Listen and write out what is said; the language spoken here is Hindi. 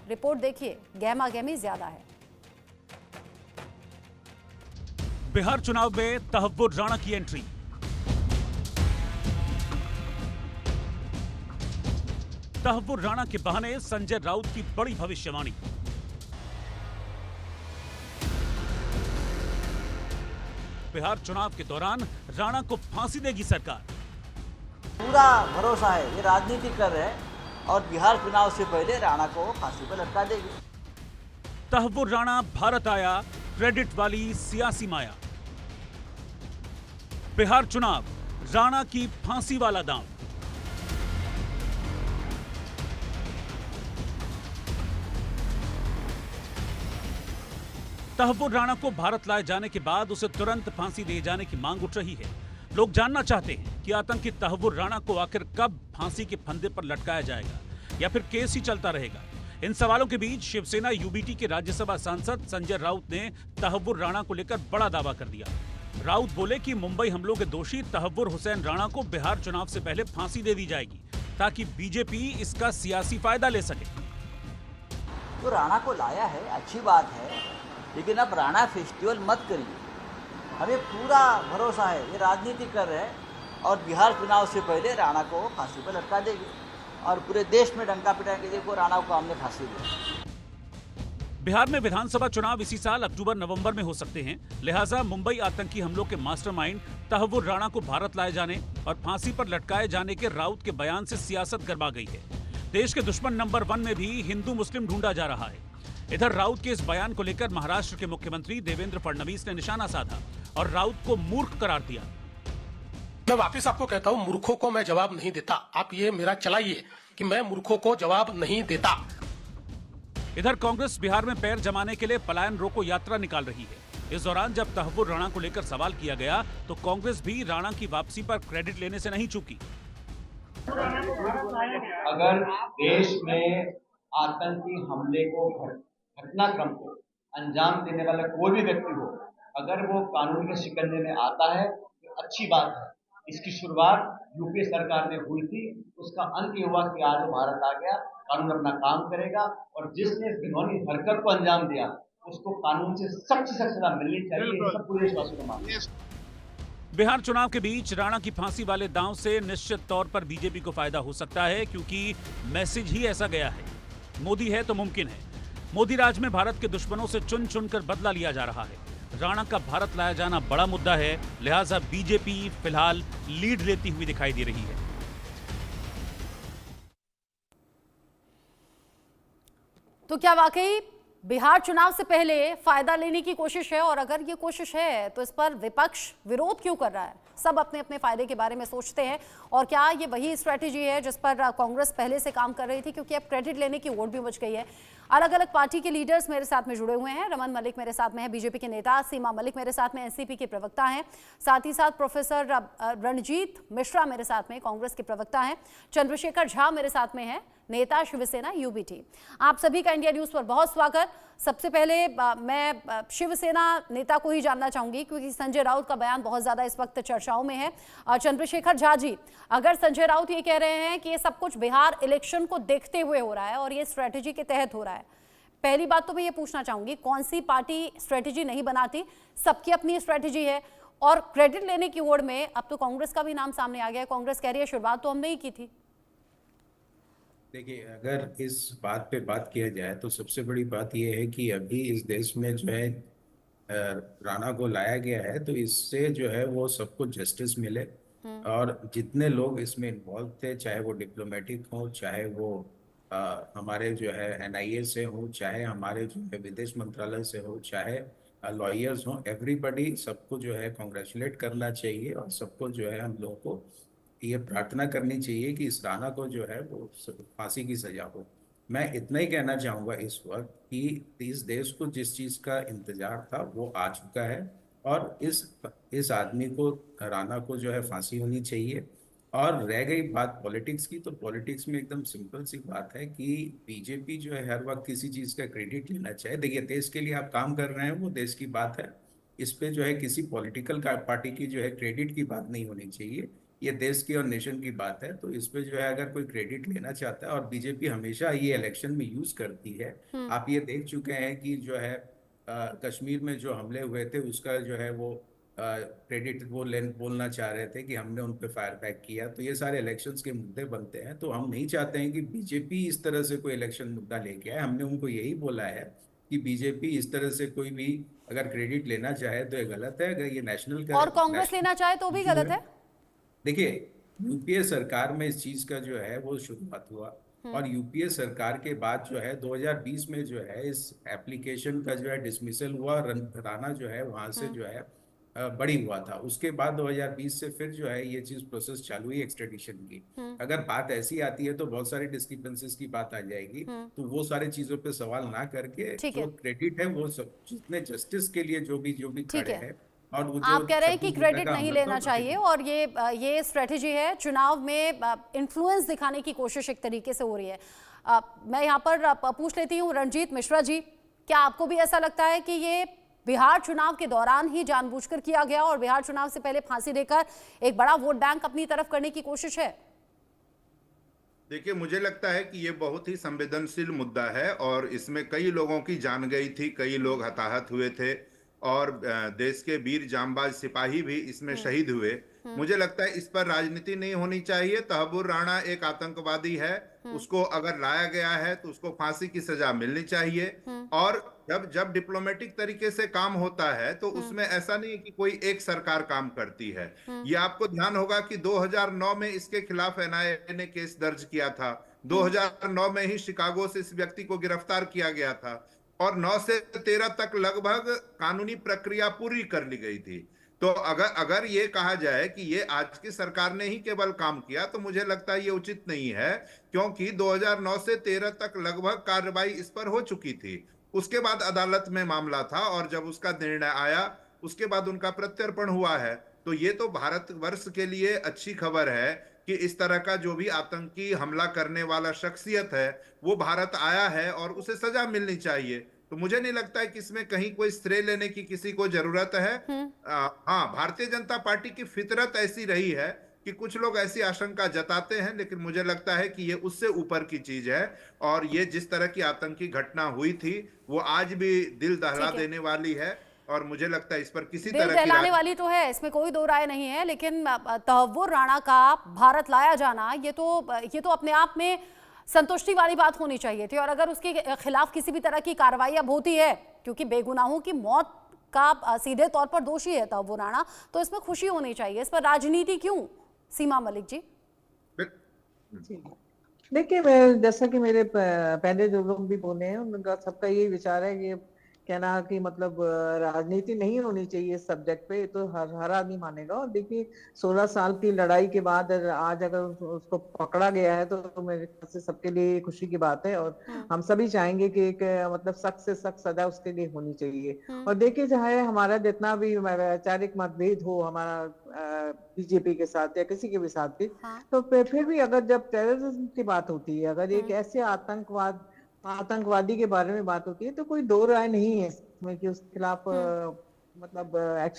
रिपोर्ट देखिए, गहमा गहमी ज्यादा है। बिहार चुनाव में तहव्वुर राणा की एंट्री। तहव्वुर राणा के बहाने संजय राउत की बड़ी भविष्यवाणी। बिहार चुनाव के दौरान राणा को फांसी देगी सरकार। पूरा भरोसा है, ये राजनीति कर रहे हैं और बिहार चुनाव से पहले राणा को फांसी पर लटका देगी। तहव्वुर राणा भारत आया, क्रेडिट वाली सियासी माया। बिहार चुनाव, राणा की फांसी वाला दांव। तहव्वुर राणा को भारत लाए जाने के बाद उसे तुरंत फांसी दिए जाने की मांग उठ रही है। लोग जानना चाहते हैं कि आतंकी तहव्वुर राणा को आखिर कब फांसी के फंदे पर लटकाया जाएगा या फिर केस ही चलता रहेगा। इन सवालों के बीच शिवसेना यूबीटी के राज्यसभा सांसद संजय राउत ने तहव्वुर राणा को लेकर बड़ा दावा कर दिया। राउत बोले कि मुंबई हमलों के दोषी तहव्वुर हुसैन राणा को बिहार चुनाव से पहले फांसी दे दी जाएगी ताकि बीजेपी इसका सियासी फायदा ले सके। तो राणा को लाया है, अच्छी बात है, लेकिन अब राणा फेस्टिवल मत करिए। हमें पूरा भरोसा है, ये राजनीति कर रहे हैं और बिहार चुनाव से पहले राणा को फांसी पर लटका देगी और पूरे देश में डंका पिटाएंगे, देखो राणा को हमने फांसी दी। बिहार में विधानसभा चुनाव इसी साल अक्टूबर-नवंबर में हो सकते हैं, लिहाजा मुंबई आतंकी हमलों के मास्टरमाइंड तहव्वुर राणा को भारत लाए जाने और फांसी पर लटकाए जाने के राउत के बयान से सियासत गरमा गई है। देश के दुश्मन नंबर 1 में भी हिंदू मुस्लिम ढूंढा जा रहा है। इधर राउत के इस बयान को लेकर महाराष्ट्र के मुख्यमंत्री देवेंद्र फडणवीस ने निशाना साधा और राउत को मूर्ख करार दिया। मैं वापस आपको कहता हूं, मूर्खों को मैं जवाब नहीं देता। आप ये मेरा चलाइए कि मैं मूर्खों को जवाब नहीं देता। इधर कांग्रेस बिहार में पैर जमाने के लिए पलायन रोको यात्रा निकाल रही है। इस दौरान जब तहव्वुर राणा को लेकर सवाल किया गया तो कांग्रेस भी राणा की वापसी पर क्रेडिट लेने से नहीं चूकी। अगर देश में आतंकी हमले को घटनाक्रम को अंजाम देने वाला कोई भी व्यक्ति हो, अगर वो कानून के शिकंजे में आता है तो अच्छी बात है। इसकी शुरुआत यूपीए सरकार में हुई थी, उसका अंत ये हुआ कि आज भारत आ गया, कानून अपना काम करेगा और जिसने इस घिनौनी हरकत को अंजाम दिया उसको कानून से सख्त सजा मिलनी चाहिए। सब पूरे देशवासियों को मांग। बिहार चुनाव के बीच राणा की फांसी वाले दांव से निश्चित तौर पर बीजेपी को फायदा हो सकता है, क्योंकि मैसेज ही ऐसा गया है। मोदी है तो मुमकिन है। मोदी राज में भारत के दुश्मनों से चुन चुनकर बदला लिया जा रहा है। राणा का भारत लाया जाना बड़ा मुद्दा है, लिहाजा बीजेपी फिलहाल लीड लेती हुई दिखाई दे रही है। तो क्या वाकई बिहार चुनाव से पहले फायदा लेने की कोशिश है? और अगर ये कोशिश है तो इस पर विपक्ष विरोध क्यों कर रहा है? सब अपने अपने फायदे के बारे में सोचते हैं। और क्या ये वही स्ट्रेटेजी है जिस पर कांग्रेस पहले से काम कर रही थी? क्योंकि अब क्रेडिट लेने की वोट भी बच गई है। अलग अलग पार्टी के लीडर्स मेरे साथ में जुड़े हुए हैं। रमन मलिक मेरे साथ में है, बीजेपी के नेता। सीमा मलिक मेरे साथ में एनसीपी के प्रवक्ता हैं। साथ ही साथ प्रोफेसर रणजीत मिश्रा मेरे साथ में कांग्रेस के प्रवक्ता हैं। चंद्रशेखर झा मेरे साथ में है, नेता शिवसेना यूबीटी। आप सभी का इंडिया न्यूज पर बहुत स्वागत। सबसे पहले मैं शिवसेना नेता को ही जानना चाहूंगी, क्योंकि संजय राउत का बयान बहुत ज्यादा इस वक्त चर्चाओं में है। चंद्रशेखर झा जी, अगर संजय राउत ये कह रहे हैं कि ये सब कुछ बिहार इलेक्शन को देखते हुए हो रहा है और ये स्ट्रेटेजी के तहत हो रहा है, पहली बात तो मैं ये पूछना चाहूंगी, कौन सी पार्टी स्ट्रेटेजी नहीं बनाती? सबकी अपनी स्ट्रेटेजी है। और क्रेडिट लेने की ओर में अब तो कांग्रेस का भी नाम सामने आ गया। कांग्रेस कह रही है शुरुआत तो हमने ही की थी। देखिए, अगर इस बात पे बात किया जाए तो सबसे बड़ी बात यह है कि अभी इस देश में जो है राणा को लाया गया है, तो इससे जो है वो सबको जस्टिस मिले। और जितने लोग इसमें इन्वॉल्व थे, चाहे वो डिप्लोमेटिक हो, चाहे वो हमारे जो है एनआईए से हो, चाहे हमारे जो है विदेश मंत्रालय से हो, चाहे लॉयर्स हो, एवरीबडी, सबको जो है कॉन्ग्रेचुलेट करना चाहिए और सबको जो है हम लोगों को ये प्रार्थना करनी चाहिए कि इस राणा को जो है वो फांसी की सजा हो। मैं इतना ही कहना चाहूँगा इस वक्त कि इस देश को जिस चीज़ का इंतजार था वो आ चुका है और इस आदमी को, राणा को जो है फांसी होनी चाहिए। और रह गई बात पॉलिटिक्स की, तो पॉलिटिक्स में एकदम सिंपल सी बात है कि बीजेपी जो है हर वक्त किसी चीज़ का क्रेडिट लेना चाहिए। देखिए, देश के लिए आप काम कर रहे हैं, वो देश की बात है। इस पे जो है किसी पॉलिटिकल पार्टी की जो है क्रेडिट की बात नहीं होनी चाहिए। ये देश की और नेशन की बात है, तो इस पे जो है अगर कोई क्रेडिट लेना चाहता है, और बीजेपी हमेशा ये इलेक्शन में यूज करती है। आप ये देख चुके हैं कि जो है कश्मीर में जो हमले हुए थे उसका जो है वो क्रेडिट वो बोलना चाह रहे थे कि हमने उन पे फायर बैक किया। तो ये सारे इलेक्शंस के मुद्दे बनते हैं, तो हम नहीं चाहते हैं कि बीजेपी इस तरह से कोई इलेक्शन मुद्दा लेके आए। हमने उनको यही बोला है कि बीजेपी इस तरह से कोई भी अगर क्रेडिट लेना चाहे तो ये गलत है। अगर ये नेशनल का और कांग्रेस लेना चाहे तो भी गलत है। देखिए, यूपीए सरकार में इस चीज का जो है वो शुरुआत हुआ, और यूपीए सरकार के बाद जो है 2020 में जो है इस एप्लीकेशन का जो है डिसमिसल हुआ। राणा जो है वहां से जो है बड़ी हुआ था। उसके बाद 2020 से फिर जो है ये चीज प्रोसेस चालू हुई एक्सट्रेडिशन की। अगर बात ऐसी आती है तो बहुत सारी डिस्क्रिपेंसीज की बात आ जाएगी, तो वो सारी चीजों पे सवाल ना करके ठीक जो है। क्रेडिट है वो सब जितने जस्टिस के लिए जो भी ठीक खड़े है। हैं, और वो जो आप कह रहे हैं कि 26 क्रेडिट का नहीं हमला था, लेना वो चाहिए, और ये स्ट्रेटेजी है चुनाव में इन्फ्लुएंस दिखाने की कोशिश एक तरीके से हो रही है। मैं यहाँ पर पूछ लेती हूँ रणजीत मिश्रा जी, क्या आपको भी ऐसा लगता है कि ये बिहार चुनाव के दौरान ही जानबूझकर किया गया और बिहार चुनाव से पहले फांसी देकर एक बड़ा वोट बैंक अपनी तरफ करने की कोशिश है? देखिए, मुझे लगता है कि ये बहुत ही संवेदनशील मुद्दा है और इसमें कई लोगों की जान गई थी, कई लोग हताहत हुए थे और देश के वीर जांबाज सिपाही भी इसमें शहीद हुए। मुझे लगता है इस पर राजनीति नहीं होनी चाहिए। तहव्वुर राणा एक आतंकवादी है, उसको अगर लाया गया है तो उसको फांसी की सजा मिलनी चाहिए। और जब डिप्लोमेटिक तरीके से काम होता है तो उसमें ऐसा नहीं है कि कोई एक सरकार काम करती है। ये आपको ध्यान होगा कि 2009 में इसके खिलाफ एनआईए ने केस दर्ज किया था। 2009 में ही शिकागो से इस व्यक्ति को गिरफ्तार किया गया था और 9 से 13 तक लगभग कानूनी प्रक्रिया पूरी कर ली गई थी। तो अगर ये कहा जाए कि ये आज की सरकार ने ही केवल काम किया, तो मुझे लगता है ये उचित नहीं है, क्योंकि 2009 से 13 तक लगभग कार्रवाई इस पर हो चुकी थी। उसके बाद अदालत में मामला था और जब उसका निर्णय आया उसके बाद उनका प्रत्यर्पण हुआ है। तो ये तो भारतवर्ष के लिए अच्छी खबर है कि इस तरह का जो भी आतंकी हमला करने वाला शख्सियत है वो भारत आया है और उसे सजा मिलनी चाहिए। तो मुझे नहीं लगता है कि इसमें कहीं कोई श्रेय लेने की किसी को जरूरत है। हाँ, भारतीय जनता पार्टी की फितरत ऐसी रही है कि कुछ लोग ऐसी आशंका जताते हैं, लेकिन मुझे लगता है कि ये उससे ऊपर की चीज है। और ये जिस तरह की आतंकी घटना हुई थी वो आज भी दिल दहला देने वाली है और मुझे लगता है इस पर किसी तरह की दहलाने वाली तो है, इसमें कोई दो राय नहीं है। लेकिन तहव्वुर राणा का भारत लाया जाना ये तो अपने आप में संतुष्टि वाली बात होनी चाहिए थी। और अगर उसके खिलाफ किसी भी तरह की कार्रवाई अब होती है, क्योंकि बेगुनाहों की मौत का सीधे तौर पर दोषी है तहव्वुर राणा, तो इसमें खुशी होनी चाहिए। इस पर राजनीति क्यों? सीमा मलिक जी। देखिए, मैं जैसा कि मेरे पहले जो लोग भी बोले हैं उनका सबका यही विचार है कि कहना कि मतलब राजनीति नहीं होनी चाहिए इस सब्जेक्ट पे, तो हर आदमी मानेगा। और देखिए 16 साल की लड़ाई के बाद आज अगर उसको पकड़ा गया है तो मेरे ख्याल से सबके लिए खुशी की बात है और हम सभी चाहेंगे कि एक मतलब सख्त से सख्त सजा उसके लिए होनी चाहिए। और देखिए, चाहे हमारा जितना भी वैचारिक मतभेद हो हमारा बीजेपी के साथ या किसी के भी साथ भी, तो फिर भी अगर जब टेररिज्म की बात होती है, अगर एक ऐसे आतंकवादी के बारे में बात होती है, तो कोई दो राय नहीं है इसमें कि उसके खिलाफ मतलब एक्शन